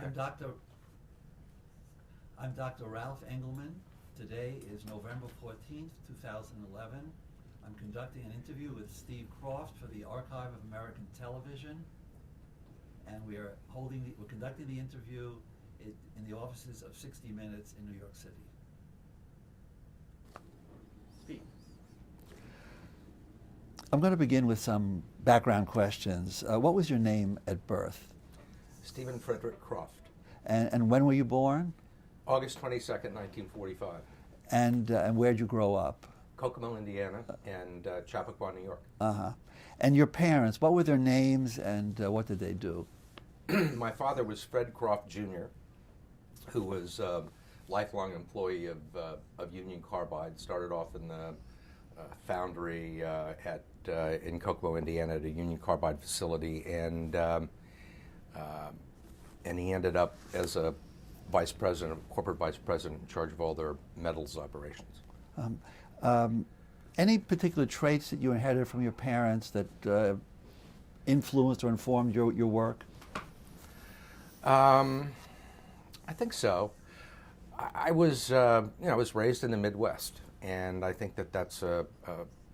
I'm Dr. Ralph Engelman. Today is November 14th, 2011. I'm conducting an interview with Steve Kroft for the Archive of American Television, and we're conducting the interview in the offices of 60 Minutes in New York City. Steve. I'm going to begin with some background questions. What was your name at birth? Stephen Frederick Kroft. And when were you born? August 22nd, 1945. And where'd you grow up? Kokomo, Indiana, and Chappaqua, New York. Uh-huh. And your parents, what were their names and what did they do? My father was Fred Kroft Jr., who was a lifelong employee of Union Carbide. Started off in the foundry in Kokomo, Indiana, at a Union Carbide facility, and he ended up as a corporate vice president in charge of all their metals operations. Any particular traits that you inherited from your parents that influenced or informed your work? I think so. I was raised in the Midwest, and I think that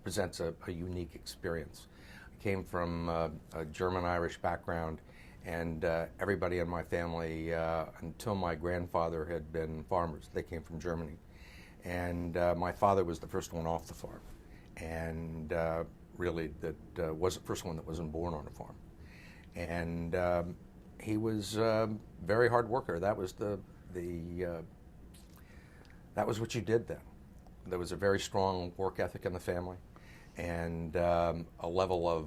presents a unique experience. I came from a German-Irish background, and everybody in my family, until my grandfather, had been farmers. They came from Germany. And my father was the first one off the farm, and really was the first one that wasn't born on a farm. And he was a very hard worker. That was that was what you did then. There was a very strong work ethic in the family, and a level of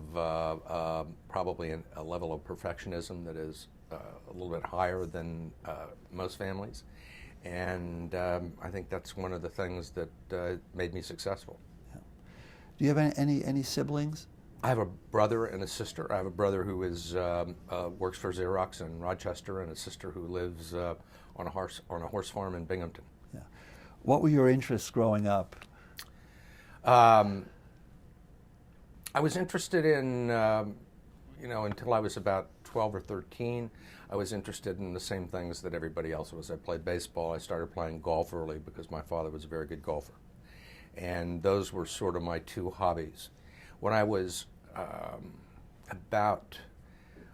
probably a level of perfectionism that is a little bit higher than most families. And I think that's one of the things that made me successful. Yeah. Do you have any siblings? I have a brother and a sister. I have a brother who works for Xerox in Rochester, and a sister who lives on a horse farm in Binghamton. Yeah. What were your interests growing up? I was interested in, until I was about 12 or 13. I was interested in the same things that everybody else was. I played baseball. I started playing golf early because my father was a very good golfer. And those were sort of my two hobbies. When I was about,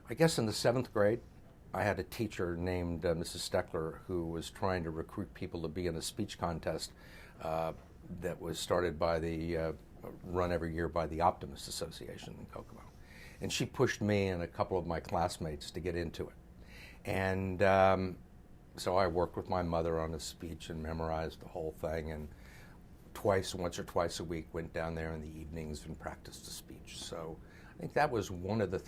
I guess in the 7th grade, I had a teacher named Mrs. Steckler who was trying to recruit people to be in a speech contest that was started by run every year by the Optimist Association in Kokomo. And she pushed me and a couple of my classmates to get into it. And so I worked with my mother on a speech and memorized the whole thing, and once or twice a week went down there in the evenings and practiced a speech. So I think that was one of the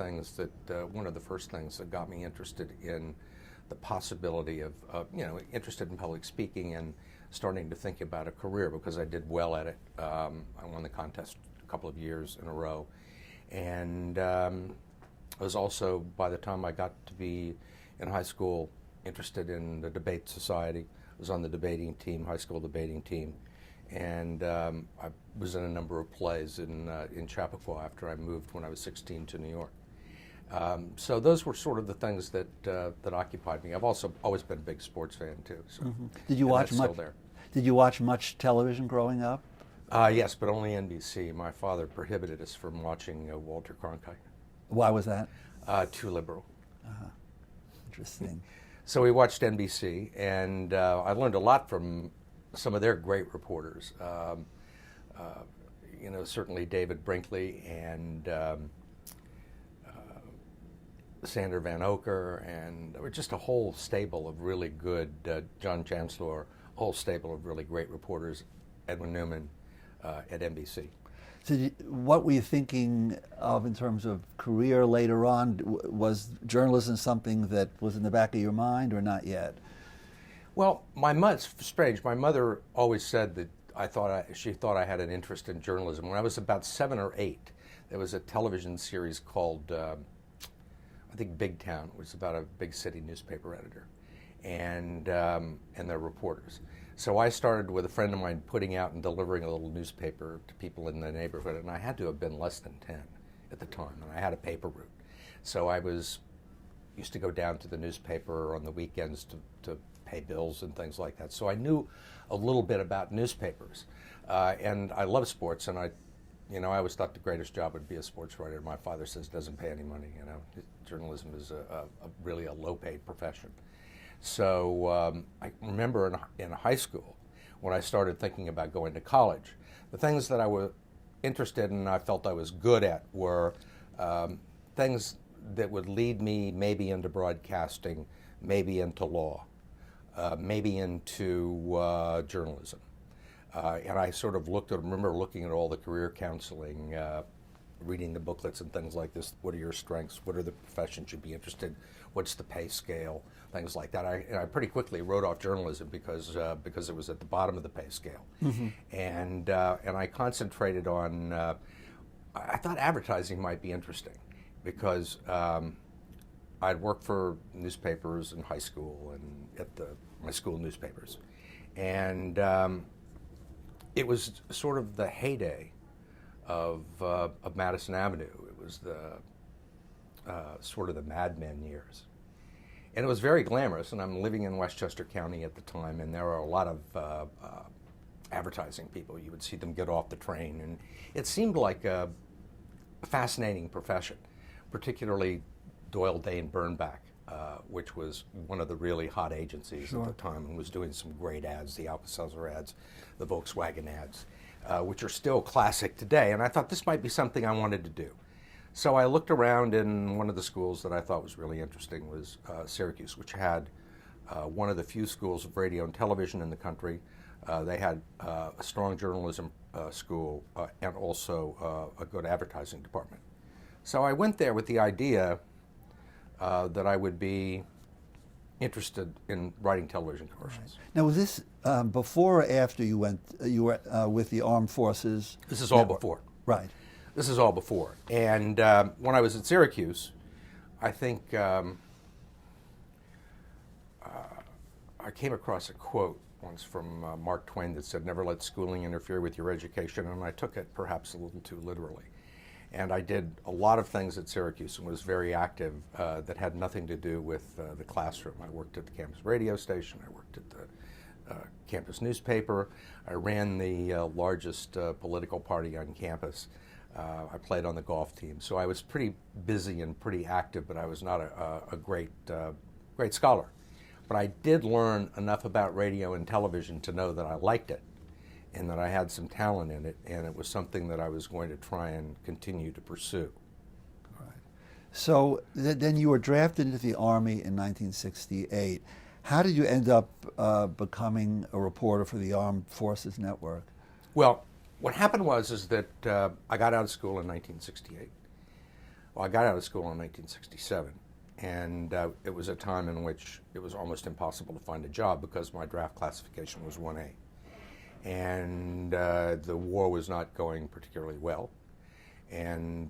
first things that got me interested in the possibility of, interested in public speaking and starting to think about a career, because I did well at it. I won the contest a couple of years in a row. And I was also, by the time I got to be in high school, interested in the debate society. I was on the debating team, high school debating team. And I was in a number of plays in Chappaqua after I moved when I was 16 to New York. So those were sort of the things that occupied me. I've also always been a big sports fan too. So Did you watch much? Did you watch much television growing up? Yes, but only NBC. My father prohibited us from watching Walter Cronkite. Why was that? Too liberal. Uh-huh. Interesting. So we watched NBC, and I learned a lot from some of their great reporters. Certainly David Brinkley and Sander Van Oker, and there were just a whole stable of really good, John Chancellor, a whole stable of really great reporters, Edwin Newman at NBC. So what were you thinking of in terms of career later on? Was journalism something that was in the back of your mind or not yet? Well, it's strange. My mother always said that she thought I had an interest in journalism. When I was about 7 or 8, there was a television series called, I think, Big Town, which was about a big city newspaper editor, and their reporters. So I started with a friend of mine putting out and delivering a little newspaper to people in the neighborhood, and I had to have been less than 10 at the time, and I had a paper route. So I was used to go down to the newspaper on the weekends to pay bills and things like that. So I knew a little bit about newspapers. And I love sports, and I always thought the greatest job would be a sports writer. My father says it doesn't pay any money. Journalism is really a low-paid profession. So I remember in high school, when I started thinking about going to college, the things that I was interested in and I felt I was good at were things that would lead me maybe into broadcasting, maybe into law, maybe into journalism. And I sort of remember looking at all the career counseling, reading the booklets and things like this. What are your strengths? What are the professions you'd be interested in? What's the pay scale? Things like that. I pretty quickly wrote off journalism because it was at the bottom of the pay scale. Mm-hmm. And I concentrated on, I thought advertising might be interesting because I'd worked for newspapers in high school and at my school newspapers. And it was sort of the heyday of Madison Avenue. It was the sort of the Mad Men years. And it was very glamorous, and I'm living in Westchester County at the time, and there were a lot of advertising people. You would see them get off the train, and it seemed like a fascinating profession, particularly Doyle Dane Bernbach, which was one of the really hot agencies at the time and was doing some great ads, the Alka-Seltzer ads, the Volkswagen ads, which are still classic today. And I thought this might be something I wanted to do. So I looked around, and one of the schools that I thought was really interesting was Syracuse, which had one of the few schools of radio and television in the country. They had a strong journalism school and also a good advertising department. So I went there with the idea that I would be interested in writing television commercials. Right. Now, was this before or after you were with the Armed Forces? This is all before. Right. This is all before. And when I was at Syracuse, I think I came across a quote once from Mark Twain that said, "Never let schooling interfere with your education," and I took it perhaps a little too literally. And I did a lot of things at Syracuse and was very active that had nothing to do with the classroom. I worked at the campus radio station. I worked at the campus newspaper. I ran the largest political party on campus. I played on the golf team. So I was pretty busy and pretty active, but I was not a great scholar. But I did learn enough about radio and television to know that I liked it and that I had some talent in it, and it was something that I was going to try and continue to pursue. Right. So then you were drafted into the Army in 1968. How did you end up becoming a reporter for the Armed Forces Network? Well, what happened was that I got out of school in 1968. Well, I got out of school in 1967, and it was a time in which it was almost impossible to find a job because my draft classification was 1A. And the war was not going particularly well. And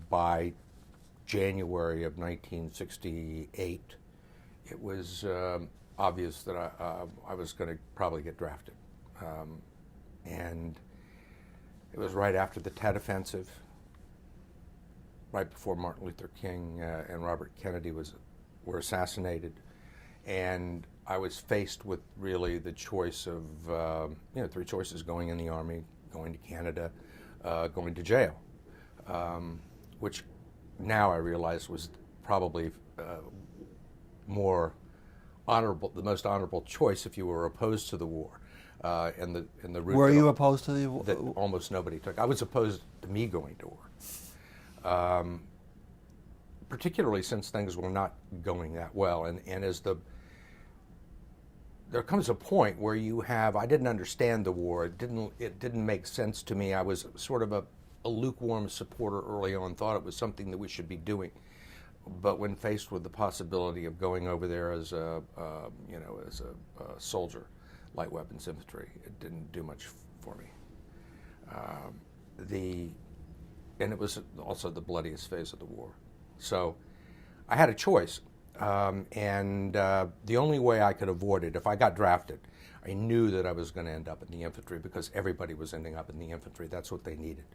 by January of 1968, it was obvious that I was going to probably get drafted. And it was right after the Tet Offensive, right before Martin Luther King and Robert Kennedy were assassinated. And I was faced with really the choice of, three choices: going in the Army, going to Canada, going to jail, which now I realize was probably more honorable, the most honorable choice if you were opposed to the war. And the route were you opposed to the war? That almost nobody took. I was opposed to me going to war, particularly since things were not going that well. And as there comes a point where I didn't understand the war. It didn't make sense to me. I was sort of a lukewarm supporter early on, thought it was something that we should be doing. But when faced with the possibility of going over there as a soldier, light weapons infantry, it didn't do much for me. And it was also the bloodiest phase of the war. So I had a choice. And the only way I could avoid it, if I got drafted, I knew that I was going to end up in the infantry because everybody was ending up in the infantry. That's what they needed.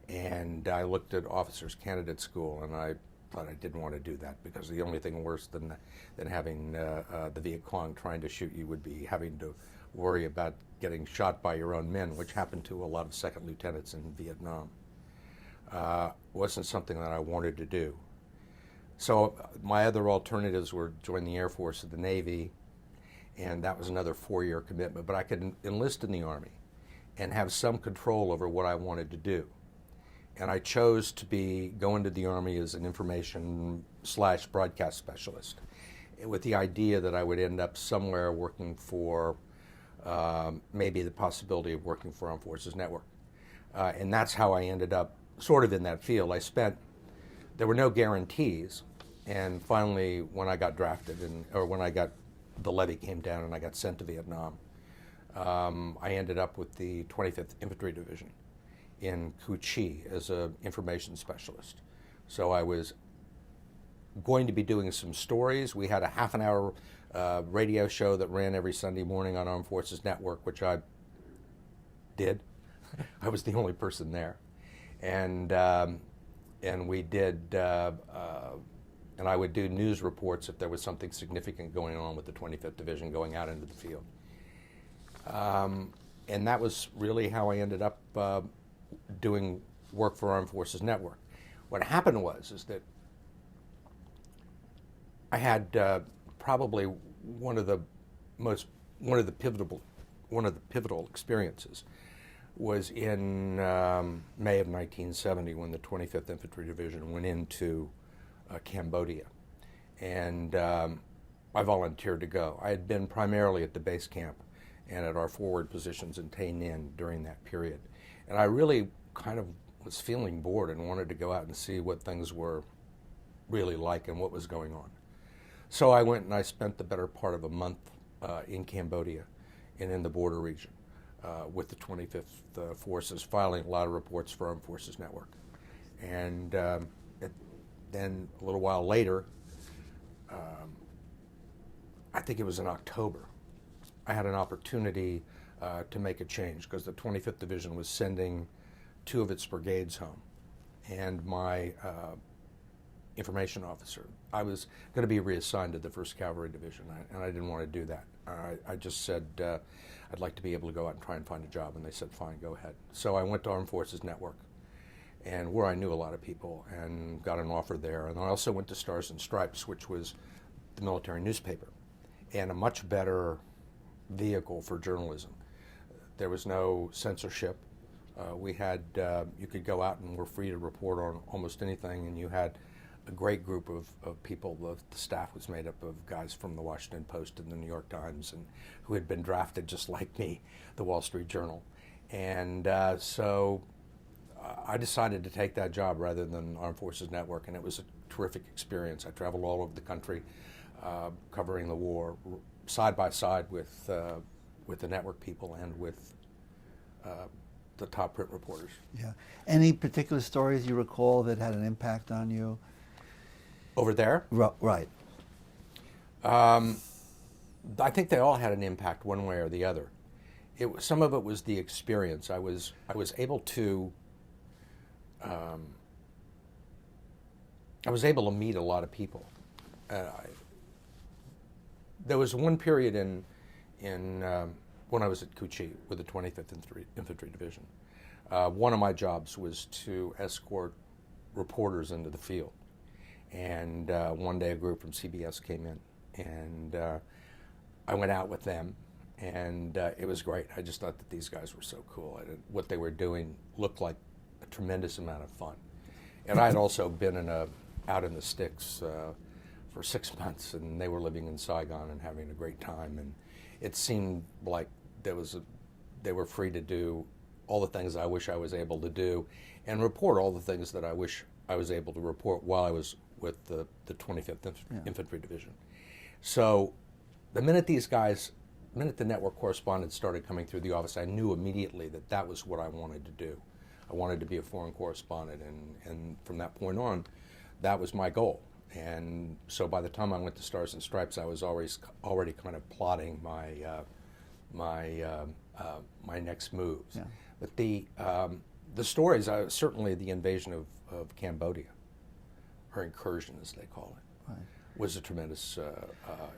And I looked at officers candidate school, and I thought I didn't want to do that, because the only thing worse than having the Viet Cong trying to shoot you would be having to worry about getting shot by your own men, which happened to a lot of second lieutenants in Vietnam. Wasn't something that I wanted to do. So my other alternatives were join the Air Force or the Navy, and that was another 4-year commitment. But I could enlist in the Army and have some control over what I wanted to do. And I chose to go into the Army as an information/broadcast specialist, with the idea that I would end up somewhere working for, maybe the possibility of working for Armed Forces Network. And that's how I ended up sort of in that field. There were no guarantees, and finally when I got drafted, or when the levy came down and I got sent to Vietnam, I ended up with the 25th Infantry Division in Cu Chi as an information specialist. So I was going to be doing some stories. We had a half-an-hour radio show that ran every Sunday morning on Armed Forces Network, which I did. I was the only person there, and we did. And I would do news reports if there was something significant going on with the 25th Division going out into the field. And that was really how I ended up doing work for Armed Forces Network. What happened is that I had probably one of the pivotal experiences was in May of 1970, when the 25th Infantry Division went into Cambodia, and I volunteered to go. I had been primarily at the base camp and at our forward positions in Tay Ninh during that period, and I really kind of was feeling bored and wanted to go out and see what things were really like and what was going on. So I went and I spent the better part of a month in Cambodia and in the border region with the 25th Forces, filing a lot of reports for Armed Forces Network. And then a little while later, I think it was in October, I had an opportunity to make a change, because the 25th Division was sending 2 of its brigades home. And my information officer, I was going to be reassigned to the 1st Cavalry Division, and I didn't want to do that. I just said, I'd like to be able to go out and try and find a job, and they said, fine, go ahead. So I went to Armed Forces Network, and where I knew a lot of people, and got an offer there. And I also went to Stars and Stripes, which was the military newspaper, and a much better vehicle for journalism. There was no censorship. We had, you could go out and were free to report on almost anything, and you had a great group of people. The staff was made up of guys from the Washington Post and the New York Times, and who had been drafted just like me, the Wall Street Journal. And so I decided to take that job rather than Armed Forces Network, and it was a terrific experience. I traveled all over the country covering the war, side by side with the network people and with the top print reporters. Yeah. Any particular stories you recall that had an impact on you? Over there? Right. I think they all had an impact one way or the other. Some of it was the experience. I was able to meet a lot of people. There was one period in when I was at Cu Chi with the 25th Infantry Division. One of my jobs was to escort reporters into the field. And one day a group from CBS came in, and I went out with them, and it was great. I just thought that these guys were so cool. What they were doing looked like a tremendous amount of fun. And I had also been out in the sticks for 6 months, and they were living in Saigon and having a great time. And it seemed like they were free to do all the things I wish I was able to do, and report all the things that I wish I was able to report while I was with the 25th Infantry Division. So the minute the network correspondents started coming through the office, I knew immediately that that was what I wanted to do. I wanted to be a foreign correspondent, and from that point on, that was my goal. And so by the time I went to Stars and Stripes, I was already kind of plotting my next moves. Yeah. But the stories, certainly the invasion of Cambodia, or incursion as they call it, Right. was a tremendous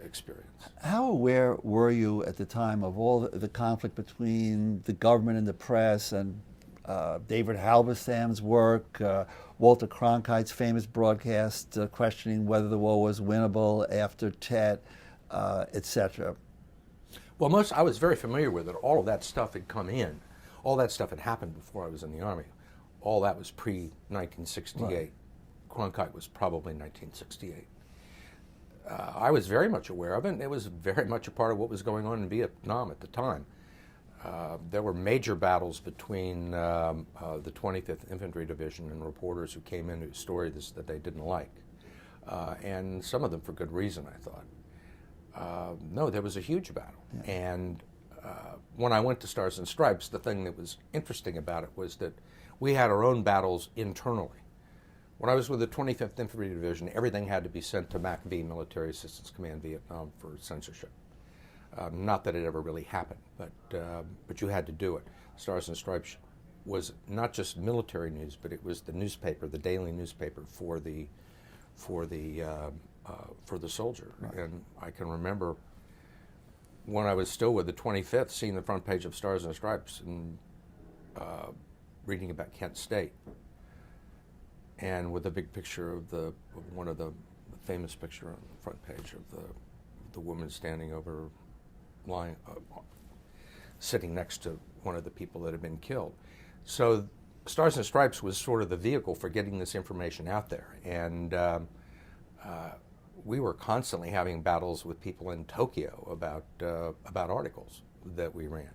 experience. How aware were you at the time of all the conflict between the government and the press, and David Halberstam's work, Walter Cronkite's famous broadcast questioning whether the war was winnable after Tet, etc.? Well, I was very familiar with it. All of that stuff had come in. All that stuff had happened before I was in the Army. All that was pre-1968. Right. Cronkite was probably 1968. I was very much aware of it, and it was very much a part of what was going on in Vietnam at the time. There were major battles between the 25th Infantry Division and reporters who came in whose story that they didn't like, and some of them for good reason, I thought. No, there was a huge battle. Yeah. And when I went to Stars and Stripes, the thing that was interesting about it was that we had our own battles internally. When I was with the 25th Infantry Division, everything had to be sent to MACV, Military Assistance Command Vietnam, for censorship. Not that it ever really happened, but you had to do it. Stars and Stripes was not just military news, but it was the newspaper, the daily newspaper for the soldier. Right. And I can remember when I was still with the 25th, seeing the front page of Stars and Stripes and reading about Kent State, and with a big picture of one of the famous picture on the front page of the woman standing over, lying, sitting next to one of the people that had been killed. So Stars and Stripes was sort of the vehicle for getting this information out there, and we were constantly having battles with people in Tokyo about articles that we ran.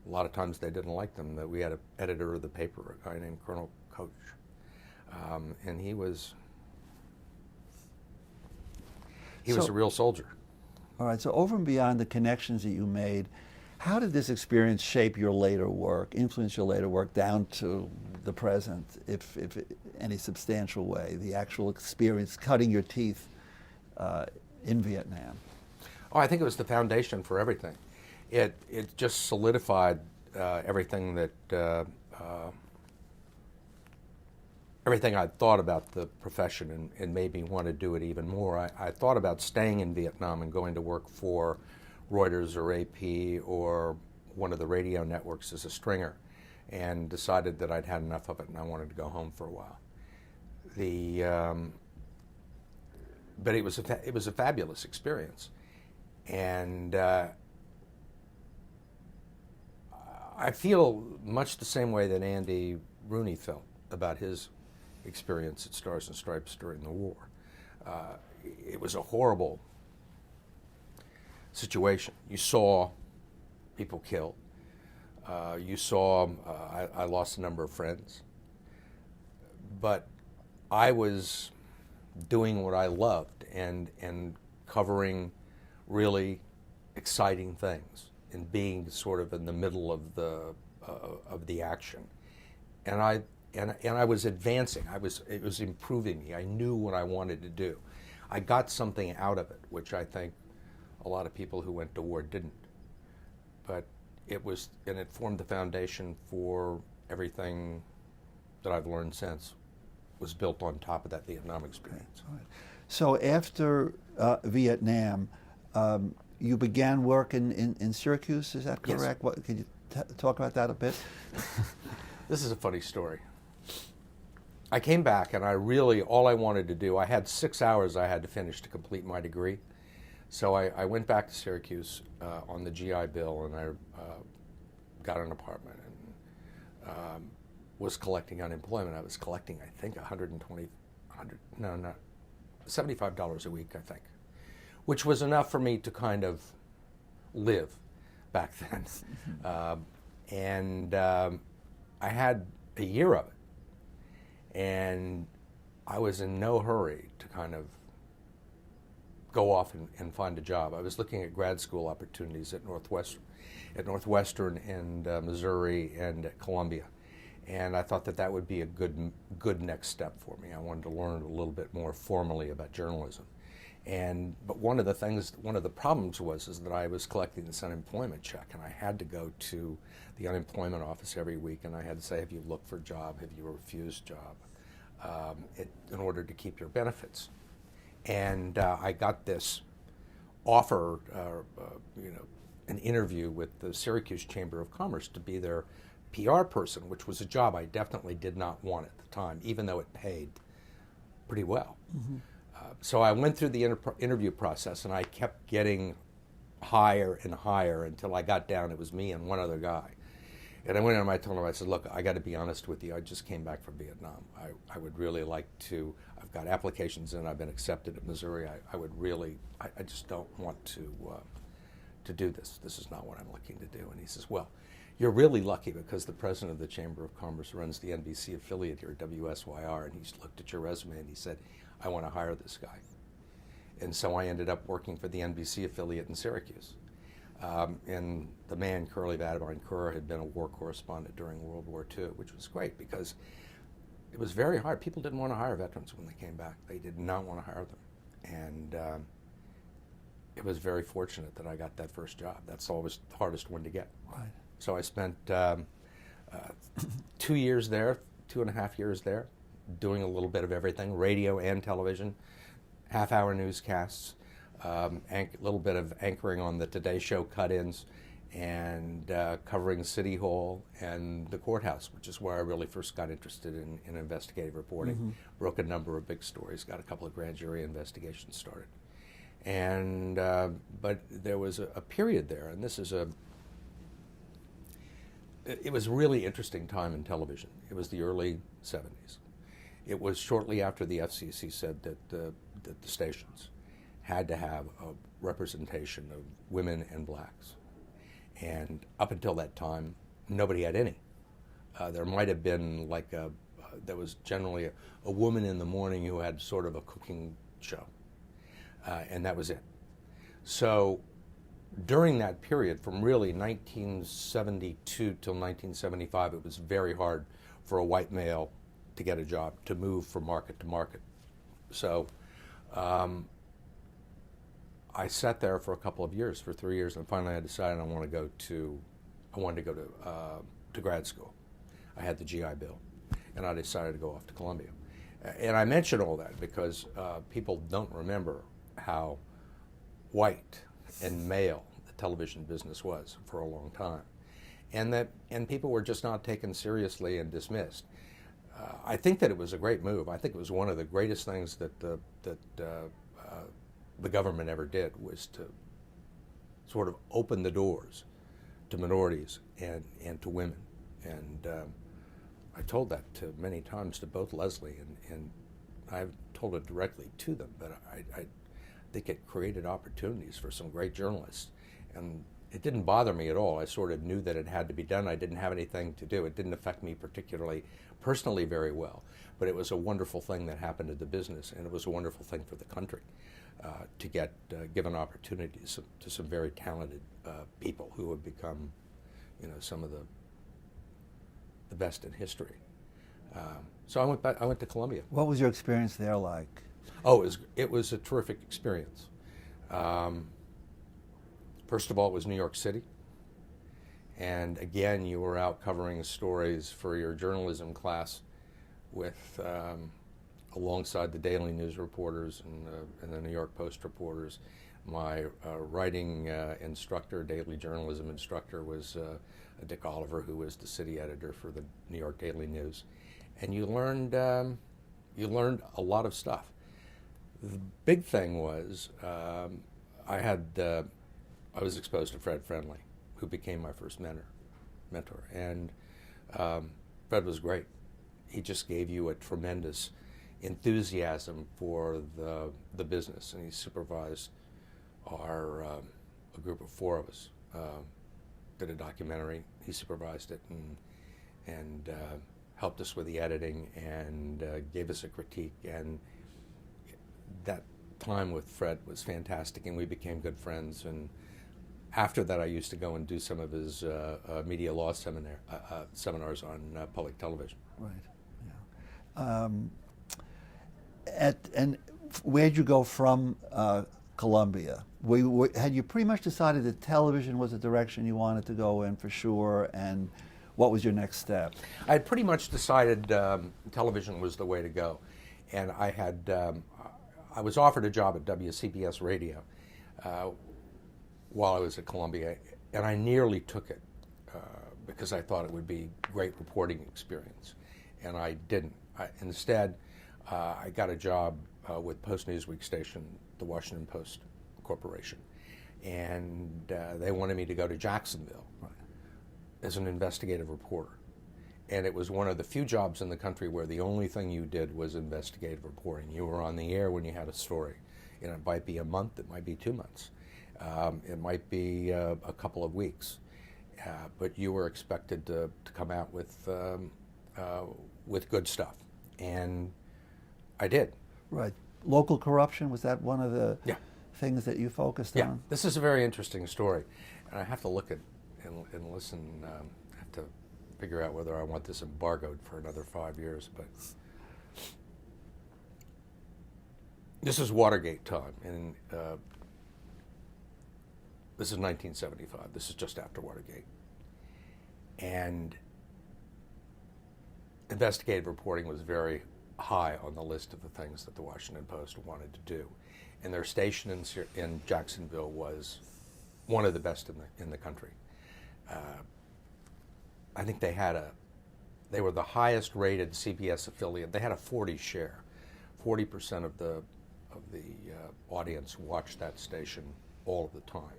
A lot of times they didn't like them. That we had an editor of the paper, a guy named Colonel Coach, and he was a real soldier. All right, so over and beyond the connections that you made, how did this experience shape your later work, influence your later work down to the present, if any substantial way, the actual experience, cutting your teeth in Vietnam? Oh, I think it was the foundation for everything. It just solidified everything that everything I'd thought about the profession, and made me want to do it even more. I thought about staying in Vietnam and going to work for Reuters or AP or one of the radio networks as a stringer, and decided that I'd had enough of it and I wanted to go home for a while. But it was a fabulous experience, and I feel much the same way that Andy Rooney felt about his experience at Stars and Stripes during the war. It was a horrible situation. You saw people killed. You saw, I lost a number of friends. But I was doing what I loved and covering really exciting things and being sort of in the middle of the action. And I was advancing. It was improving me. I knew what I wanted to do. I got something out of it, which I think a lot of people who went to war didn't. But it formed the foundation for everything that I've learned since. Was built on top of that Vietnam experience. Right. So after Vietnam, you began work in Syracuse. Is that correct? Yes. Can you talk about that a bit? This is a funny story. I came back, and all I wanted to do, I had 6 hours I had to finish to complete my degree. So I went back to Syracuse on the GI Bill, and I got an apartment and was collecting unemployment. I was collecting, I think, $75 a week, I think, which was enough for me to kind of live back then. I had a year of it. And I was in no hurry to kind of go off and find a job. I was looking at grad school opportunities at Northwestern and Missouri and at Columbia. And I thought that would be a good next step for me. I wanted to learn a little bit more formally about journalism. But one of the problems was that I was collecting this unemployment check, and I had to go to the unemployment office every week, and I had to say, have you looked for a job? Have you refused a job? in order to keep your benefits. And I got this offer, an interview with the Syracuse Chamber of Commerce to be their PR person, which was a job I definitely did not want at the time, even though it paid pretty well. Mm-hmm. So I went through the interview process, and I kept getting higher and higher until I got down. It was me and one other guy. And I went in and I told him, I said, look, I got to be honest with you. I just came back from Vietnam. I would really like to, I've got applications in, I've been accepted at Missouri. I would really, I just don't want to do this. This is not what I'm looking to do. And he says, well, you're really lucky because the president of the Chamber of Commerce runs the NBC affiliate here, WSYR, and he's looked at your resume and he said, I want to hire this guy. And so I ended up working for the NBC affiliate in Syracuse. And the man, Curly Vadavine Kerr, had been a war correspondent during World War II, which was great because it was very hard. People didn't want to hire veterans when they came back. They did not want to hire them. And it was very fortunate that I got that first job. That's always the hardest one to get. Right. So I spent 2 years there, 2.5 years there, doing a little bit of everything, radio and television, half-hour newscasts, a little bit of anchoring on the Today Show cut-ins, and covering City Hall and the courthouse, which is where I really first got interested in investigative reporting. Mm-hmm. Broke a number of big stories, got a couple of grand jury investigations started. And but there was a period there, and it was a really interesting time in television. It was the early 70s. It was shortly after the FCC said that the stations had to have a representation of women and blacks. And up until that time, nobody had any. There might have been there was generally a woman in the morning who had sort of a cooking show. And that was it. So during that period, from really 1972 till 1975, it was very hard for a white male to get a job, to move from market to market. So I sat there for a couple of years, for 3 years, and finally I decided I wanted to go to grad school. I had the GI Bill, and I decided to go off to Columbia. And I mention all that because people don't remember how white and male the television business was for a long time, and people were just not taken seriously and dismissed. I think that it was a great move. I think it was one of the greatest things that the government ever did, was to sort of open the doors to minorities and to women. And I told that many times to both Leslie and I've told it directly to them, but I think it created opportunities for some great journalists. And it didn't bother me at all. I sort of knew that it had to be done. I didn't have anything to do. It didn't affect me particularly personally very well, but it was a wonderful thing that happened to the business, and it was a wonderful thing for the country to get given opportunities to some very talented people who have become, some of the best in history. So I went to Columbia. What was your experience there like? Oh, it was a terrific experience. First of all, it was New York City. And again, you were out covering stories for your journalism class with alongside the Daily News reporters and the New York Post reporters. My writing instructor, daily journalism instructor, was Dick Oliver, who was the city editor for the New York Daily News. And you learned a lot of stuff. The big thing was I was exposed to Fred Friendly, who became my first mentor. And Fred was great. He just gave you a tremendous enthusiasm for the business, and he supervised a group of 4 of us. Did a documentary. He supervised it and helped us with the editing and gave us a critique. And that time with Fred was fantastic, and we became good friends. And after that, I used to go and do some of his media law seminars on public television. Right. Yeah. And where'd you go from Columbia? Had you pretty much decided that television was the direction you wanted to go in for sure? And what was your next step? I had pretty much decided television was the way to go, and I was offered a job at WCBS Radio while I was at Columbia, and I nearly took it because I thought it would be a great reporting experience, and I didn't. Instead, I got a job with Post Newsweek station, the Washington Post Corporation, and they wanted me to go to Jacksonville as an investigative reporter. And it was one of the few jobs in the country where the only thing you did was investigative reporting. You were on the air when you had a story. You know, it might be a month, it might be 2 months, it might be a couple of weeks, but you were expected to come out with good stuff, and I did. Right. Local corruption, was that one of the things that you focused Yeah, on? this is a very interesting story, and I have to look at and listen. I have to figure out whether I want this embargoed for another 5 years. But this is Watergate time, and this is 1975. This is just after Watergate, and investigative reporting was very high on the list of the things that the Washington Post wanted to do, and their station in Jacksonville was one of the best in the country. I think they were the highest rated CBS affiliate. They had a 40 share. 40% of the audience watched that station all of the time.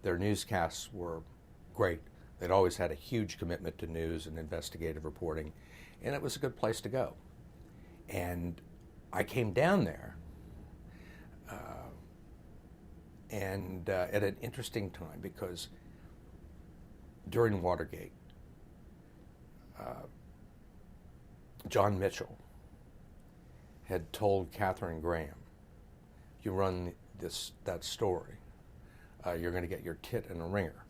Their newscasts were great. They'd always had a huge commitment to news and investigative reporting, and it was a good place to go. And I came down there at an interesting time, because during Watergate, John Mitchell had told Katharine Graham, "You run that story, you're going to get your tit in a ringer."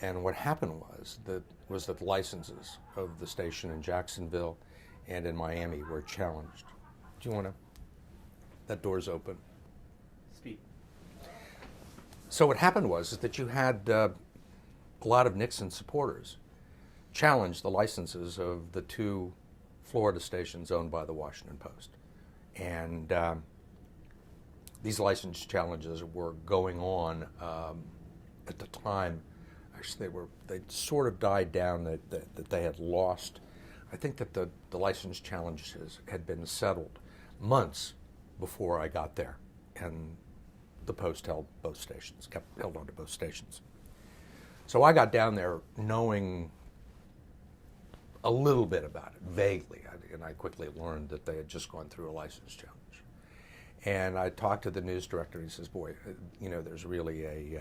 And what happened was that the licenses of the station in Jacksonville and in Miami were challenged. Do you want to? That door's open. Speak. So what happened was that you had a lot of Nixon supporters challenge the licenses of the 2 Florida stations owned by the Washington Post. And these license challenges were going on at the time. Actually, they sort of died down, that they had lost. I think that the license challenges had been settled months before I got there, and the Post held on to both stations. So I got down there knowing a little bit about it, vaguely, and I quickly learned that they had just gone through a license challenge. And I talked to the news director, and he says, "Boy, there's really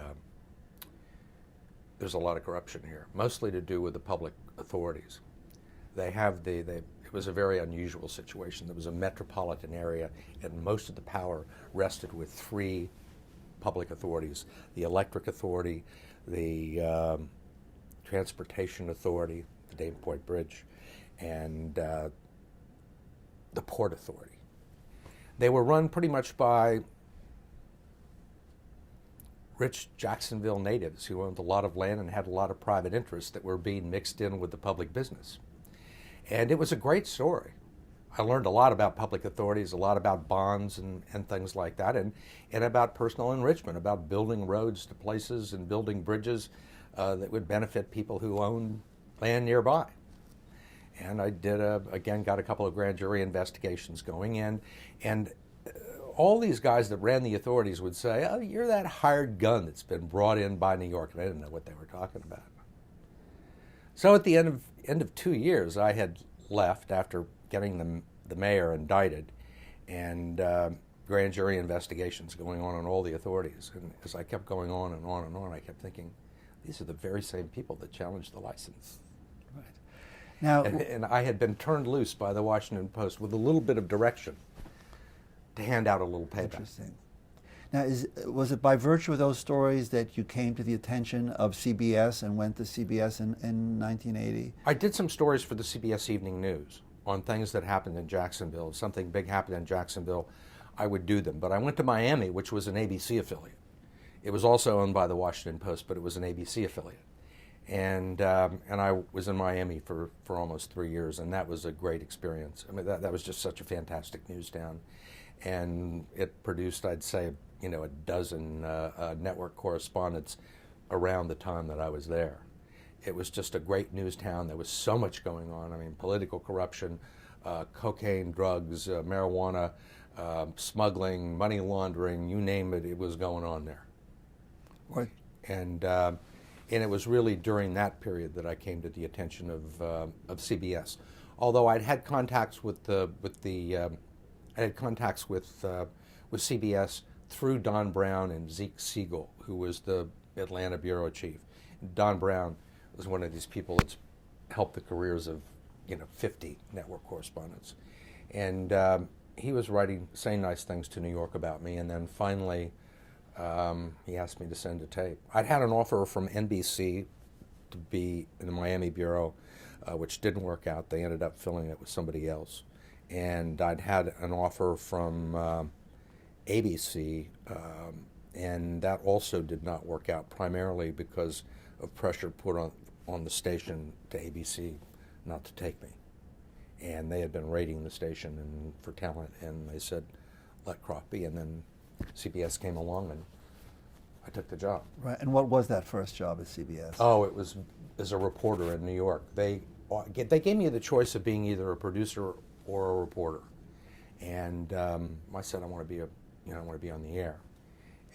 there's a lot of corruption here, mostly to do with the public authorities. It was a very unusual situation. There was a metropolitan area, and most of the power rested with 3 public authorities: the Electric Authority, the Transportation Authority, the Dane Point Bridge, and the Port Authority. They were run pretty much by rich Jacksonville natives who owned a lot of land and had a lot of private interests that were being mixed in with the public business. And it was a great story. I learned a lot about public authorities, a lot about bonds and things like that, and about personal enrichment, about building roads to places and building bridges that would benefit people who owned land nearby. And I got a couple of grand jury investigations going in, and all these guys that ran the authorities would say, "Oh, you're that hired gun that's been brought in by New York," and I didn't know what they were talking about. So at the end of 2 years, I had left after getting the mayor indicted, and grand jury investigations going on all the authorities. And as I kept going on and on and on, I kept thinking, these are the very same people that challenged the license. Right. Now, and I had been turned loose by the Washington Post with a little bit of direction to hand out a little payback. Interesting. Now, was it by virtue of those stories that you came to the attention of CBS and went to CBS in 1980? I did some stories for the CBS Evening News on things that happened in Jacksonville. If something big happened in Jacksonville, I would do them. But I went to Miami, which was an ABC affiliate. It was also owned by the Washington Post, but it was an ABC affiliate. And I was in Miami for almost 3 years, and that was a great experience. I mean, that was just such a fantastic news town, and it produced, I'd say, a dozen network correspondents around the time that I was there. It was just a great news town. There was so much going on. I mean, political corruption, cocaine, drugs, marijuana, smuggling, money laundering, you name it, it was going on there. Right. And it was really during that period that I came to the attention of CBS. Although I'd had contacts with CBS through Don Brown and Zeke Siegel, who was the Atlanta bureau chief. Don Brown was one of these people that's helped the careers of 50 network correspondents, and he was saying nice things to New York about me, and then finally he asked me to send a tape. I'd had an offer from NBC to be in the Miami bureau, which didn't work out. They ended up filling it with somebody else. And I'd had an offer from ABC, and that also did not work out, primarily because of pressure put on the station to ABC not to take me. And they had been rating the station for talent, and they said, let Kroft be. And then CBS came along, and I took the job. Right. And what was that first job at CBS? Oh, it was as a reporter in New York. They gave me the choice of being either a producer or a reporter, and I said I want to be I want to be on the air,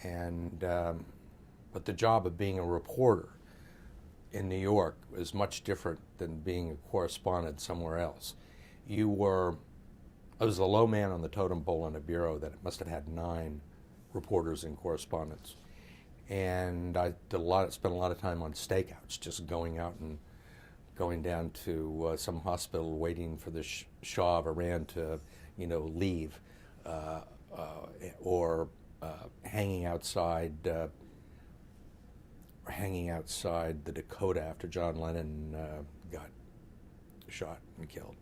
and but the job of being a reporter in New York was much different than being a correspondent somewhere else. I was the low man on the totem pole in a bureau that must have had 9 reporters and correspondents. And I spent a lot of time on stakeouts, just going out and going down to some hospital waiting for the Shah of Iran to, leave, or hanging outside the Dakota after John Lennon got shot and killed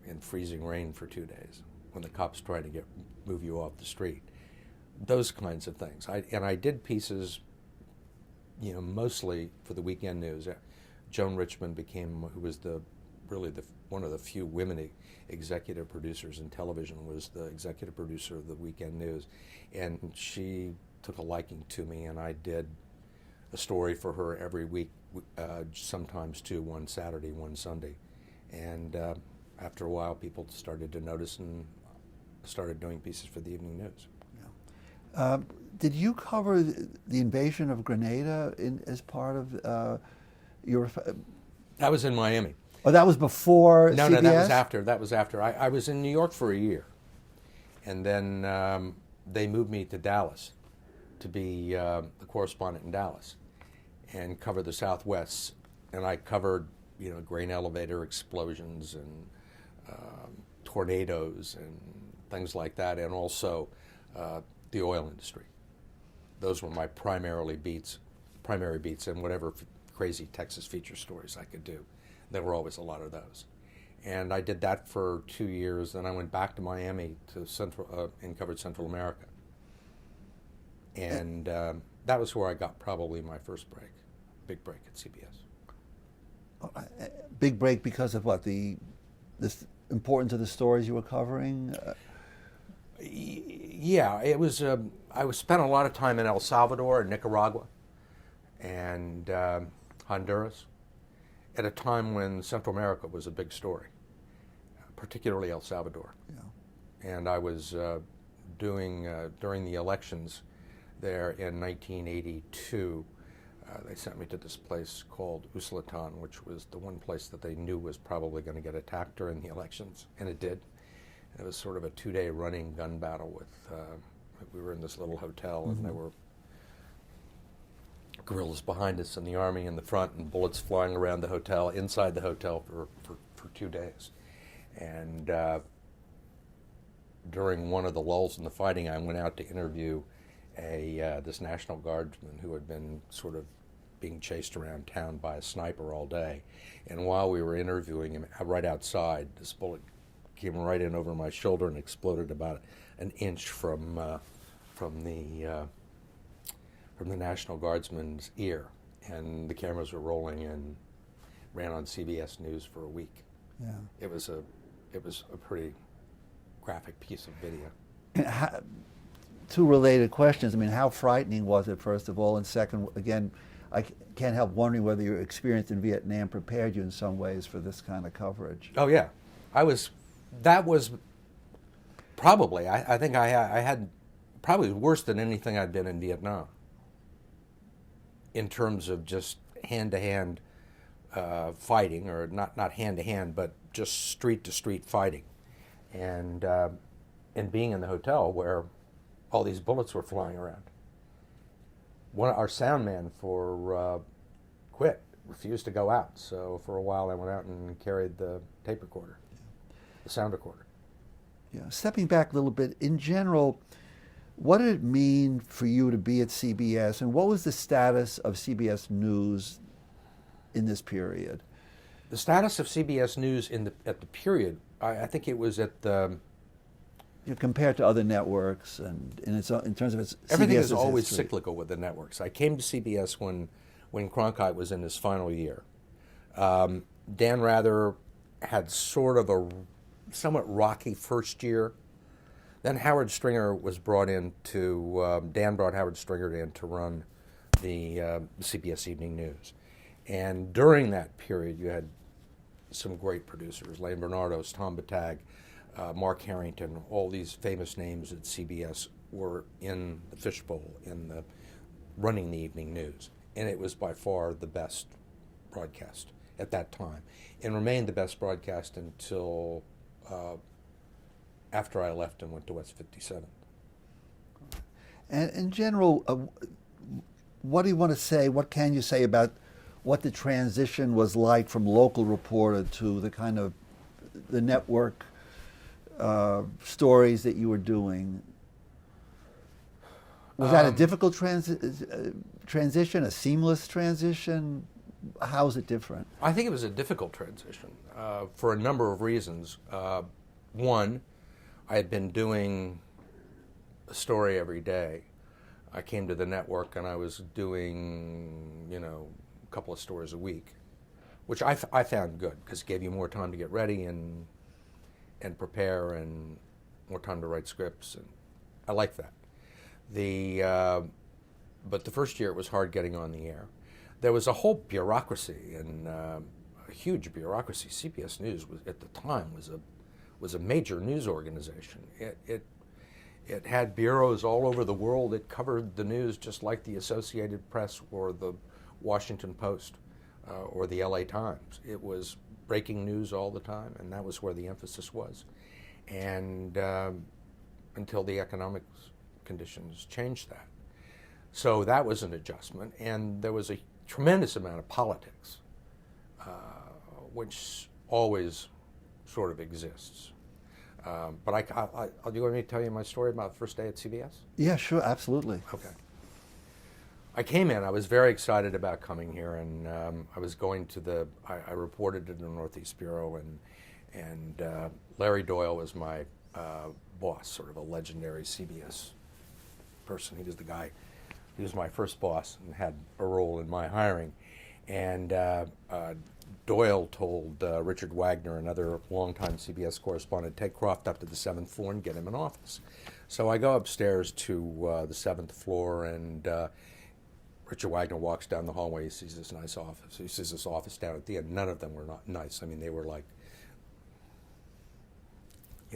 in freezing rain for 2 days when the cops tried to move you off the street. Those kinds of things. I did pieces, mostly for the weekend news. Joan Richmond who was one of the few women executive producers in television, was the executive producer of the weekend news, and she took a liking to me, and I did a story for her every week, sometimes 2, one Saturday, one Sunday, and after a while, people started to notice and started doing pieces for the evening news. Did you cover the invasion of Grenada as part of your? I was in Miami. Oh, that was before CBS? No, that was after. I was in New York for a year, and then they moved me to Dallas to be the correspondent in Dallas and cover the Southwest. And I covered, grain elevator explosions and tornadoes and things like that, and also the oil industry. Those were my primary beats, and whatever crazy Texas feature stories I could do. There were always a lot of those. And I did that for 2 years, then I went back to Miami and covered Central America. And that was where I got probably my first big break at CBS. Big break because of what? The importance of the stories you were covering? Yeah, it was. I spent a lot of time in El Salvador and Nicaragua and Honduras at a time when Central America was a big story, particularly El Salvador. Yeah. And I was doing, during the elections there in 1982, they sent me to this place called Usulatan, which was the one place that they knew was probably going to get attacked during the elections, and it did. It was sort of a 2-day running gun battle with, we were in this little hotel, and there were guerrillas behind us and the army in the front, and bullets flying around the hotel, inside the hotel for 2 days. And during one of the lulls in the fighting, I went out to interview this National Guardsman who had been sort of being chased around town by a sniper all day. And while we were interviewing him, right outside, this bullet came right in over my shoulder and exploded about an inch from the National Guardsman's ear. and the cameras were rolling and ran on CBS News for a week. Yeah. It was a pretty graphic piece of video. Two related questions. I mean, how frightening was it, first of all? And second, again, I can't help wondering whether your experience in Vietnam prepared you in some ways for this kind of coverage. Oh, yeah. That was probably, I think I had probably worse than anything I'd been in Vietnam in terms of just hand-to-hand fighting, or not hand-to-hand, but just street-to-street fighting. And being in the hotel where all these bullets were flying around. Our sound man quit, refused to go out. So for a while I went out and carried the tape recorder, the sound recorder. Yeah. Stepping back a little bit, in general, what did it mean for you to be at CBS, and what was the status of CBS News in this period? The status of CBS News at the period, I think it was at the... Compared to other networks and in terms of its everything CBS's is always history. cyclical with the networks. I came to CBS when Cronkite was in his final year. Dan Rather had sort of a somewhat rocky first year. Then Howard Stringer was brought in Dan brought Howard Stringer in to run the CBS Evening News. And during that period, you had some great producers, Lane Bernardos, Tom Battag, Mark Harrington. All these famous names at CBS were in the fishbowl, running the evening news. And it was by far the best broadcast at that time, and remained the best broadcast until after I left and went to West 57th. And in general, what do you want to say, what can you say about what the transition was like from local reporter to the kind of the network stories that you were doing? Was that a difficult transition, a seamless transition? How is it different? I think it was a difficult transition for a number of reasons. One, I had been doing a story every day. I came to the network and I was doing, a couple of stories a week, which I found good because it gave you more time to get ready and prepare, and more time to write scripts, and I like that. But the first year it was hard getting on the air. There was a whole bureaucracy, and a huge bureaucracy. CBS News at the time was a major news organization. It had bureaus all over the world. It covered the news just like the Associated Press or the Washington Post or the LA Times. It was breaking news all the time, and that was where the emphasis was. And until the economic conditions changed that. So that was an adjustment, and there was a tremendous amount of politics, which always sort of exists. But do you want me to tell you my story about the first day at CBS? Yeah, sure, absolutely. Okay. I came in, I was very excited about coming here, and I was going to I reported to the Northeast Bureau, and Larry Doyle was my boss, sort of a legendary CBS person. He was the guy, he was my first boss and had a role in my hiring. And Doyle told Richard Wagner, another longtime CBS correspondent, take Kroft up to the 7th floor and get him an office. So I go upstairs to the 7th floor, and Richard Wagner walks down the hallway. He sees this nice office. He sees this office down at the end. None of them were not nice. I mean, they were like,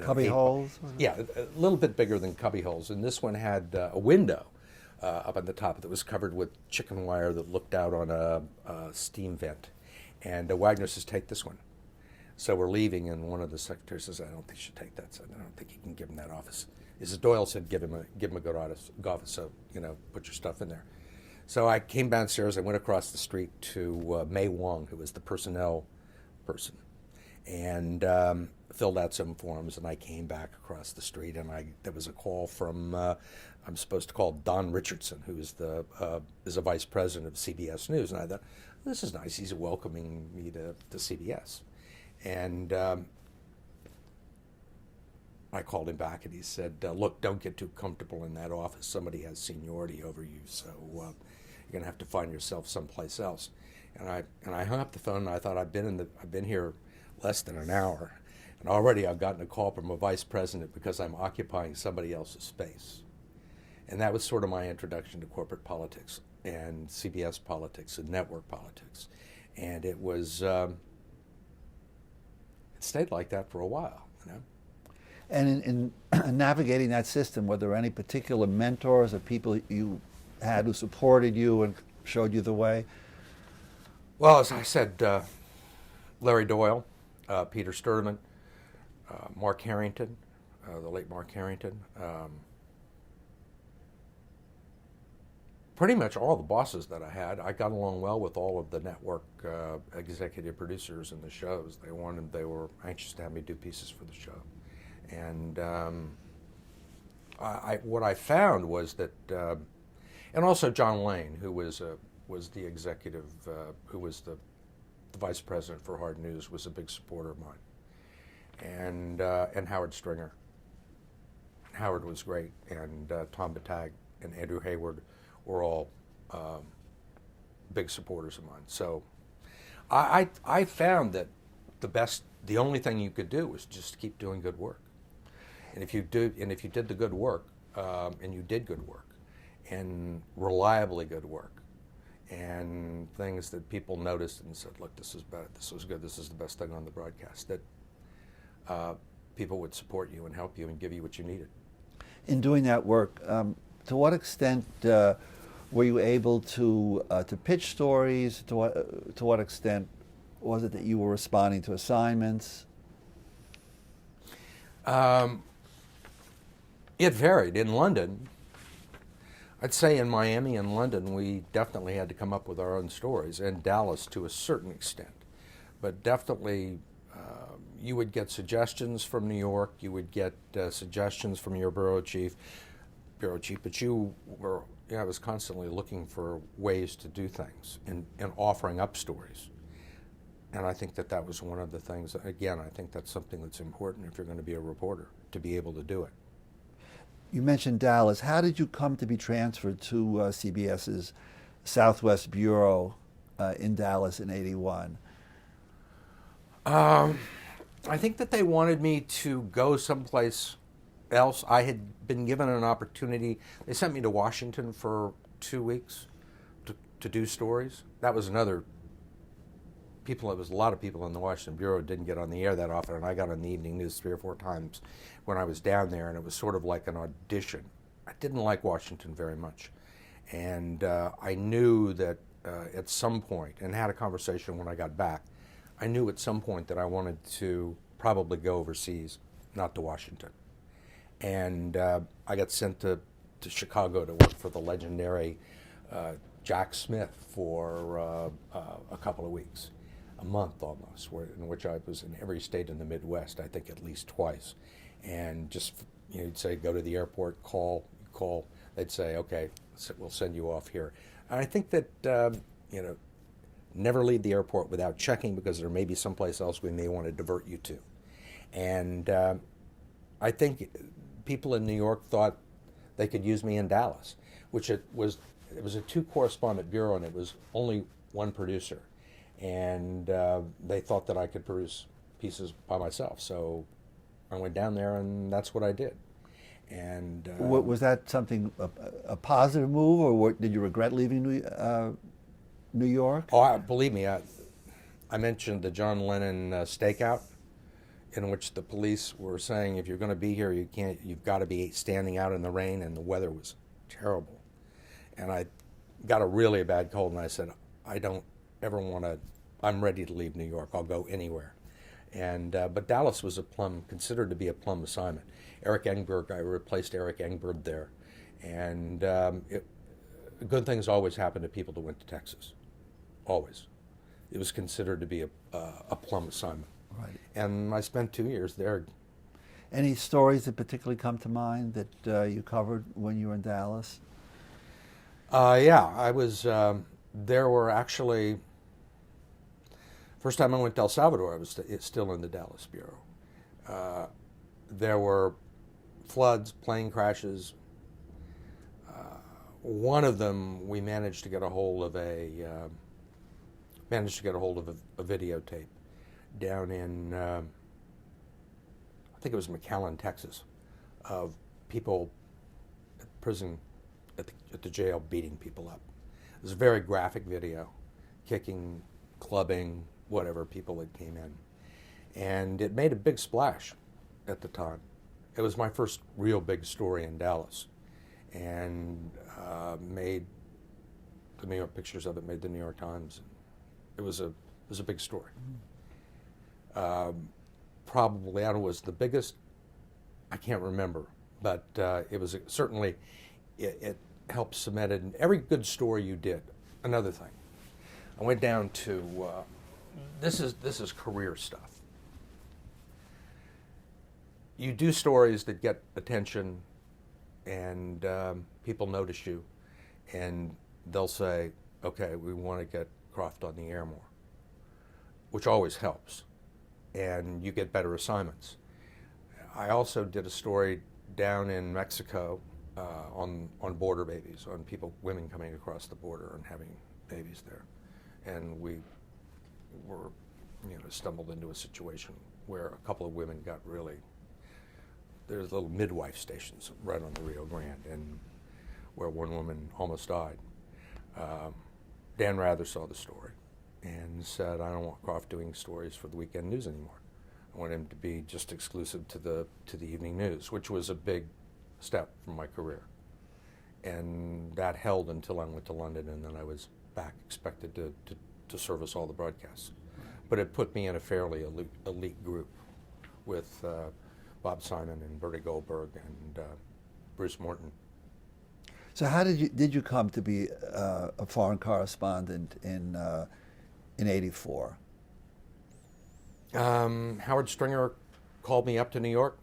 cubby holes? Yeah, a little bit bigger than cubby holes. And this one had a window up on the top that was covered with chicken wire that looked out on a steam vent. And Wagner says, take this one. So we're leaving, and one of the secretaries says, I don't think you should take that. So I don't think you can give him that office. As Doyle said, give him a good office, so, put your stuff in there. So I came downstairs, I went across the street to May Wong, who was the personnel person, and filled out some forms, and I came back across the street, and there was a call from, I'm supposed to call Don Richardson, who is a vice president of CBS News, and I thought, this is nice, he's welcoming me to CBS. And I called him back, and he said, look, don't get too comfortable in that office. Somebody has seniority over you, so You're going to have to find yourself someplace else. And I hung up the phone, and I thought, I've been here less than an hour, and already I've gotten a call from a vice president because I'm occupying somebody else's space. And that was sort of my introduction to corporate politics and CBS politics and network politics. And it was, it stayed like that for a while, you know. And in navigating that system, were there any particular mentors or people you had who supported you and showed you the way? Well, as I said, Larry Doyle, Peter Sturtevant, Mark Harrington, the late Mark Harrington, pretty much all the bosses that I had. I got along well with all of the network executive producers and the shows. They were anxious to have me do pieces for the show. And what I found was that, and also John Lane, who was the executive, who was the vice president for Hard News, was a big supporter of mine. And Howard Stringer. Howard was great, and Tom Batag and Andrew Hayward were all big supporters of mine. So I found that the only thing you could do was just keep doing good work. And if you did the good work, and you did good work, and reliably good work, and things that people noticed and said, look, this is bad, this was good, this is the best thing on the broadcast, that people would support you and help you and give you what you needed. In doing that work, to what extent were you able to pitch stories? To what extent was it that you were responding to assignments? It varied. In London, I'd say in Miami and London, we definitely had to come up with our own stories, and Dallas to a certain extent. But definitely, you would get suggestions from New York, you would get suggestions from your bureau chief, but I was constantly looking for ways to do things and offering up stories. And I think that was one of the things, again, I think that's something that's important if you're going to be a reporter, to be able to do it. You mentioned Dallas. How did you come to be transferred to CBS's Southwest Bureau in Dallas in '81? I think that they wanted me to go someplace else. I had been given an opportunity. They sent me to Washington for 2 weeks to do stories. That was another people. It was a lot of people in the Washington Bureau didn't get on the air that often, and I got on the evening news 3 or 4 times when I was down there, and it was sort of like an audition. I didn't like Washington very much, and I knew that at some point, and had a conversation when I got back, I knew at some point that I wanted to probably go overseas, not to Washington. And I got sent to Chicago to work for the legendary Jack Smith for a couple of weeks, a month almost, in which I was in every state in the Midwest, I think at least twice. And just, you'd say, go to the airport, call, they'd say, okay, we'll send you off here. And I think that, never leave the airport without checking, because there may be someplace else we may want to divert you to. And I think people in New York thought they could use me in Dallas, which it was a 2-correspondent bureau, and it was only 1 producer. And they thought that I could produce pieces by myself. So I went down there, and that's what I did. And was that something, a positive move, or did you regret leaving New York? Oh, believe me, I mentioned the John Lennon stakeout, in which the police were saying, if you're going to be here, you've got to be standing out in the rain, and the weather was terrible. And I got a really bad cold, and I said, I don't ever want to, I'm ready to leave New York. I'll go anywhere. And but Dallas was considered to be a plum assignment. Eric Engberg, I replaced Eric Engberg there. And good things always happen to people that went to Texas. Always. It was considered to be a plum assignment. Right. And I spent 2 years there. Any stories that particularly come to mind that you covered when you were in Dallas? Yeah, I was, there were actually, first time I went to El Salvador, I was still in the Dallas Bureau. There were floods, plane crashes. one of them, we managed to get a hold of a videotape down in I think it was McAllen, Texas, of people at prison at the jail beating people up. It was a very graphic video, kicking, clubbing, whatever people that came in, and it made a big splash at the time. It was my first real big story in Dallas, and made the New York pictures of it made the New York Times. It was a big story. Probably, I don't know, was the biggest. I can't remember, but it was certainly. It helped cement it. And every good story you did. Another thing, I went down to. This is career stuff. You do stories that get attention, and people notice you, and they'll say, "Okay, we want to get Kroft on the air more," which always helps, and you get better assignments. I also did a story down in Mexico on border babies, on women coming across the border and having babies there, and we were, stumbled into a situation where a couple of women got really. There's little midwife stations right on the Rio Grande, and where one woman almost died. Dan Rather saw the story and said, "I don't want Kroft doing stories for the weekend news anymore. I want him to be just exclusive to the evening news," which was a big step for my career. And that held until I went to London, and then I was back, expected to service all the broadcasts. But it put me in a fairly elite group with Bob Simon and Bertie Goldberg and Bruce Morton. So how did you come to be a foreign correspondent in '84? Howard Stringer called me up to New York.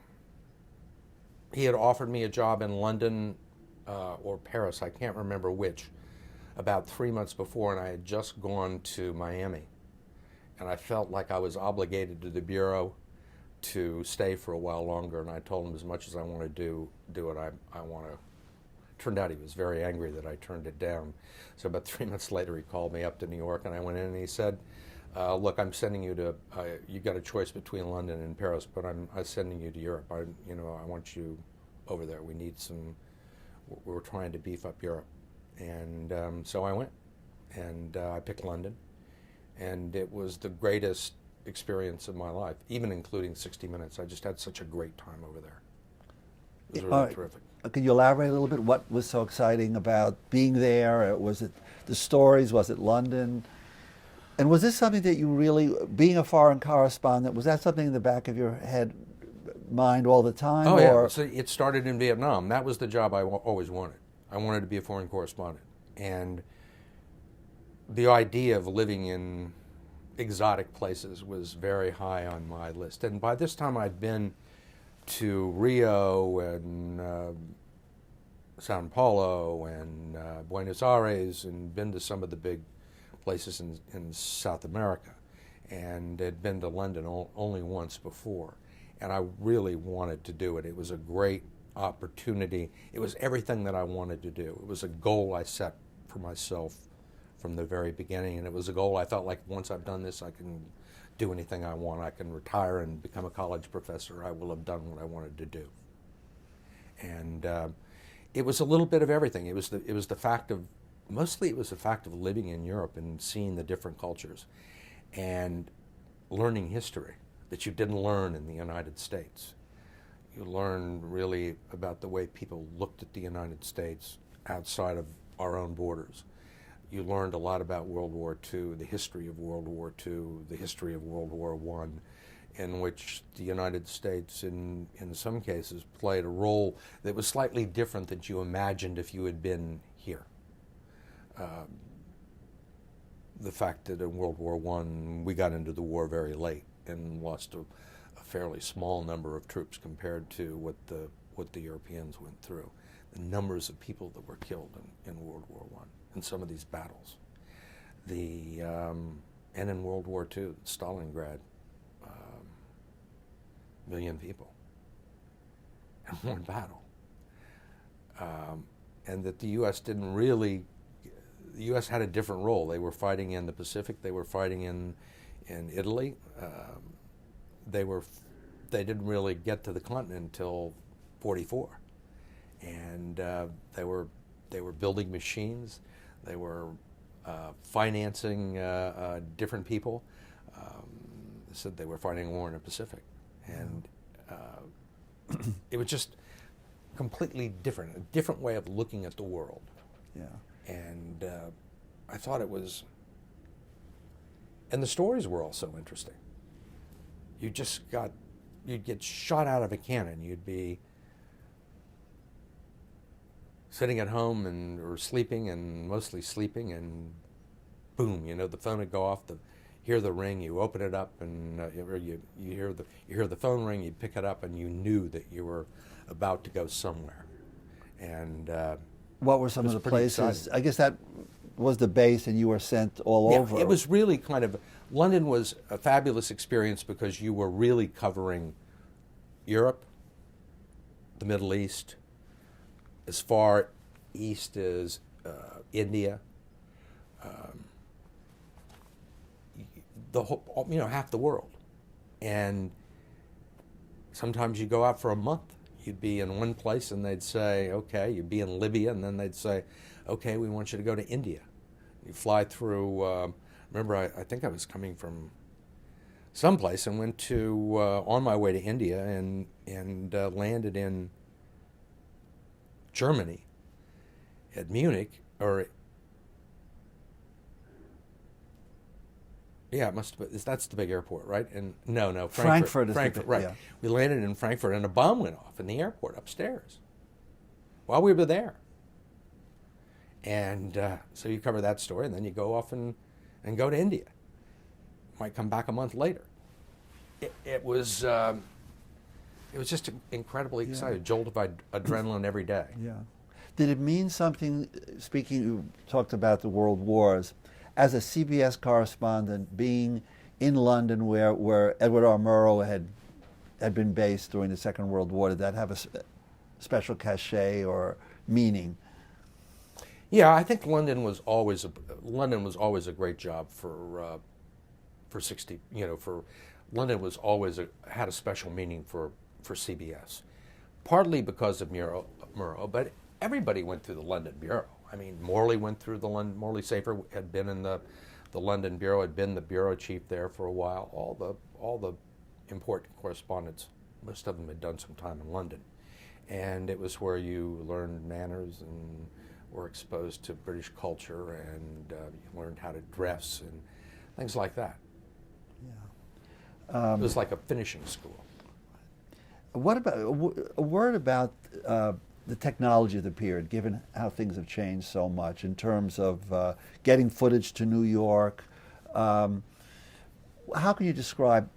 He had offered me a job in London or Paris, I can't remember which, about 3 months before, and I had just gone to Miami. And I felt like I was obligated to the Bureau to stay for a while longer, and I told him as much as I want to do it, I want to. Turned out he was very angry that I turned it down. So about 3 months later, he called me up to New York, and I went in and he said, "Look, I'm sending you to. You got a choice between London and Paris, but I'm sending you to Europe. I want you over there. We need some. We're trying to beef up Europe," and so I went, and I picked London, and it was the greatest experience of my life, even including 60 Minutes. I just had such a great time over there. It was really terrific. Can you elaborate a little bit? What was so exciting about being there? Was it the stories? Was it London? And was this something that you really, being a foreign correspondent, was that something in the back of your mind all the time? Oh, yeah. So it started in Vietnam. That was the job I always wanted. I wanted to be a foreign correspondent. And the idea of living in exotic places was very high on my list. And by this time I'd been to Rio and Sao Paulo and Buenos Aires, and been to some of the big places in South America, and had been to London only once before. And I really wanted to do it. It was a great opportunity. It was everything that I wanted to do. It was a goal I set for myself from the very beginning, and it was a goal I felt like once I've done this, I can do anything I want. I can retire and become a college professor. I will have done what I wanted to do. And it was a little bit of everything. It was the fact of living in Europe and seeing the different cultures and learning history that you didn't learn in the United States. You learn really about the way people looked at the United States outside of our own borders. You learned a lot about World War II, the history of World War II, the history of World War I, in which the United States, in some cases, played a role that was slightly different than you imagined if you had been here. The fact that in World War I, we got into the war very late and lost a fairly small number of troops compared to what the Europeans went through. The numbers of people that were killed in World War I in some of these battles. And in World War II, Stalingrad, 1 million people in one battle. and that the U.S. didn't really. The U.S. had a different role. They were fighting in the Pacific. They were fighting in Italy. They didn't really get to the continent until '44, and they were building machines. They were financing different people. They said they were fighting a war in the Pacific, and it was just completely different, a different way of looking at the world. Yeah. And I thought it was, and the stories were also interesting. You'd get shot out of a cannon. You'd be sitting at home or sleeping, and mostly sleeping, and boom, the phone would go off. Hear the ring. You open it up, and you hear the phone ring. You pick it up, and you knew that you were about to go somewhere. And what were some of the places? Exciting. I guess that was the base, and you were sent all over. It was really London was a fabulous experience because you were really covering Europe, the Middle East, as far east as India, the whole, half the world. And sometimes you go out for a month. You'd be in one place and they'd say, okay, you'd be in Libya, and then they'd say, okay, we want you to go to India. You fly through, remember I think I was coming from someplace and went to, on my way to India and landed in Germany at Munich, yeah, it must have been, that's the big airport, right? And no, Frankfurt. Frankfurt, right. Yeah. We landed in Frankfurt, and a bomb went off in the airport upstairs while we were there. And so you cover that story, and then you go off and go to India. Might come back a month later. It was just incredibly exciting, jolt of adrenaline every day. Yeah. Did it mean something, you talked about the world wars, as a CBS correspondent, being in London where Edward R. Murrow had been based during the Second World War, did that have a special cachet or meaning? Yeah, I think London was always a great job for 60. London was always had a special meaning for CBS, partly because of Murrow, but everybody went through the London bureau. I mean, Morley went through the London. Morley Safer had been in the London bureau, had been the bureau chief there for a while. All the important correspondents, most of them had done some time in London, and it was where you learned manners and were exposed to British culture, and you learned how to dress and things like that. Yeah, it was like a finishing school. What about a word about the technology of the period, given how things have changed so much in terms of getting footage to New York? How can you describe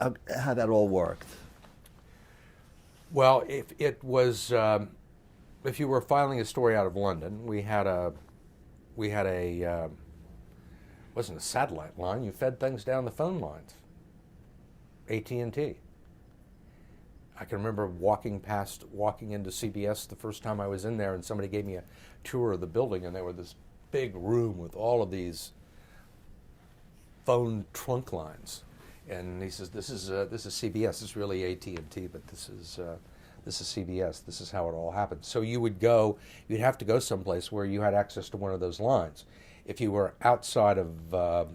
how that all worked? Well, if you were filing a story out of London, we had a wasn't a satellite line. You fed things down the phone lines. AT&T. I can remember walking into CBS the first time I was in there, and somebody gave me a tour of the building, and there was this big room with all of these phone trunk lines. And he says, "This is CBS. It's really AT&T, but this is CBS. This is how it all happened." So you'd have to go someplace where you had access to one of those lines. If you were outside of,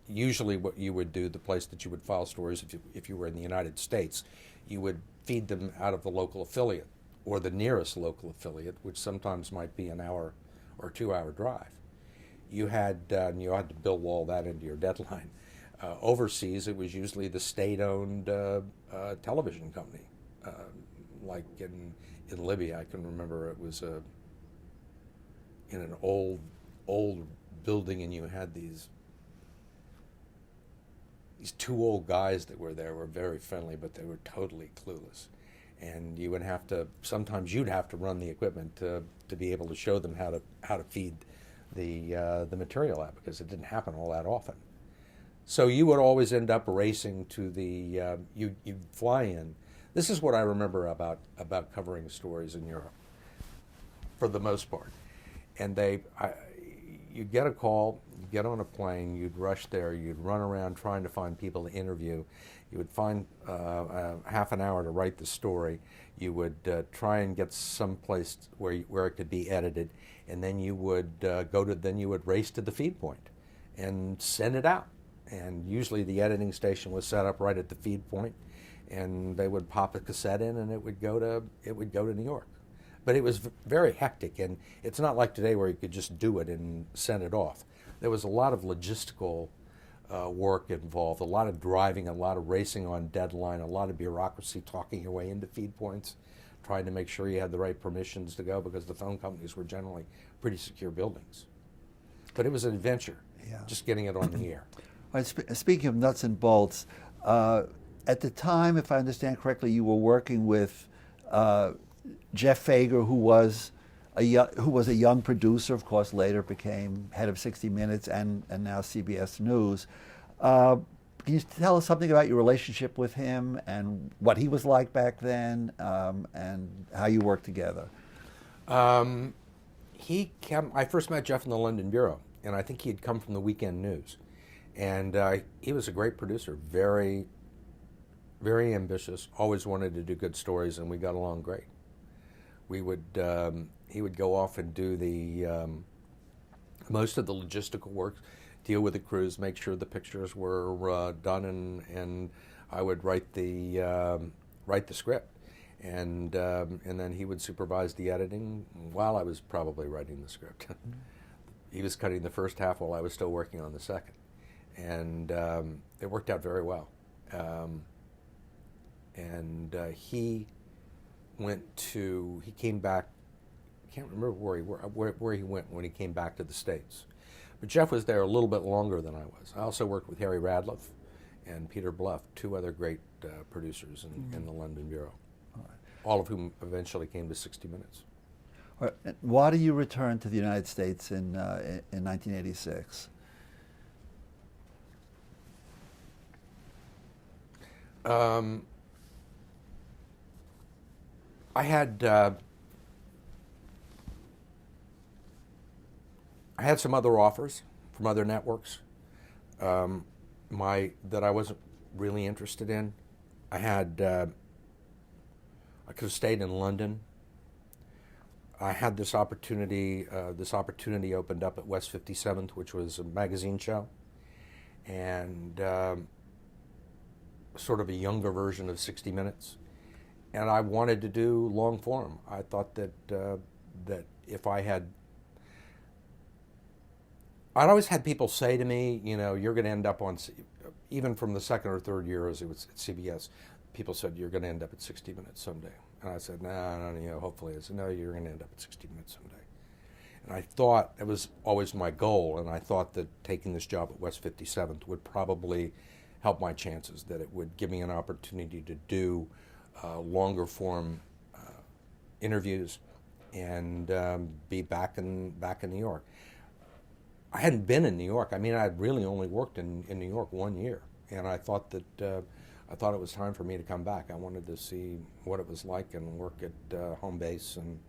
usually what you would do, the place that you would file stories, if you were in the United States, you would feed them out of the local affiliate or the nearest local affiliate, which sometimes might be an hour or 2 hour drive. You had to build all that into your deadline. Overseas, it was usually the state-owned television company. Like in Libya, I can remember it was in an old building, and you had these two old guys that were there, were very friendly, but they were totally clueless. And you would have to, sometimes you'd have to run the equipment to be able to show them how to feed the material out, because it didn't happen all that often. So you would always end up racing to you'd fly in. This is what I remember about covering stories in Europe. for the most part. And you'd get a call, you'd get on a plane, you'd rush there, you'd run around trying to find people to interview. You would find half an hour to write the story. You would try and get some place where it could be edited, and then you would race to the feed point and send it out. And usually the editing station was set up right at the feed point, and they would pop a cassette in, and it would go to New York. But it was very hectic, and it's not like today where you could just do it and send it off. There was a lot of logistical work involved, a lot of driving, a lot of racing on deadline, a lot of bureaucracy talking your way into feed points, trying to make sure you had the right permissions to go, because the phone companies were generally pretty secure buildings. But it was an adventure, just getting it on the air. All right, speaking of nuts and bolts, at the time, if I understand correctly, you were working with Jeff Fager, who was a young producer, of course, later became head of 60 Minutes and now CBS News. Can you tell us something about your relationship with him and what he was like back then, and how you worked together? I first met Jeff in the London Bureau, and I think he had come from the Weekend News. And he was a great producer, very, very ambitious, always wanted to do good stories, and we got along great. He would go off and do most of the logistical work, deal with the crews, make sure the pictures were done, and I would write the script, and then he would supervise the editing while I was probably writing the script. He was cutting the first half while I was still working on the second, and it worked out very well. He came back, I can't remember where he went when he came back to the States. But Jeff was there a little bit longer than I was. I also worked with Harry Radliff and Peter Bluff, two other great producers in the London Bureau, all of whom eventually came to 60 Minutes. All right. Why did you return to the United States in 1986? I had some other offers from other networks that I wasn't really interested in. I could have stayed in London. I had this opportunity. This opportunity opened up at West 57th, which was a magazine show, and sort of a younger version of 60 Minutes. And I wanted to do long form. I thought that if I'd always had people say to me, you're going to end up on, even from the second or third year as it was at CBS, people said, you're going to end up at 60 Minutes someday. And I said, no, hopefully. I said, no, you're going to end up at 60 Minutes someday. And I thought, it was always my goal, and I thought that taking this job at West 57th would probably help my chances, that it would give me an opportunity to do longer form interviews and be back in New York. I hadn't been in New York. I mean, I had really only worked in New York 1 year, and I thought it was time for me to come back. I wanted to see what it was like and work at home base and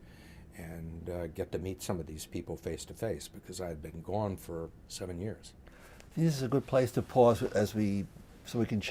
get to meet some of these people face to face, because I had been gone for 7 years. This is a good place to pause so we can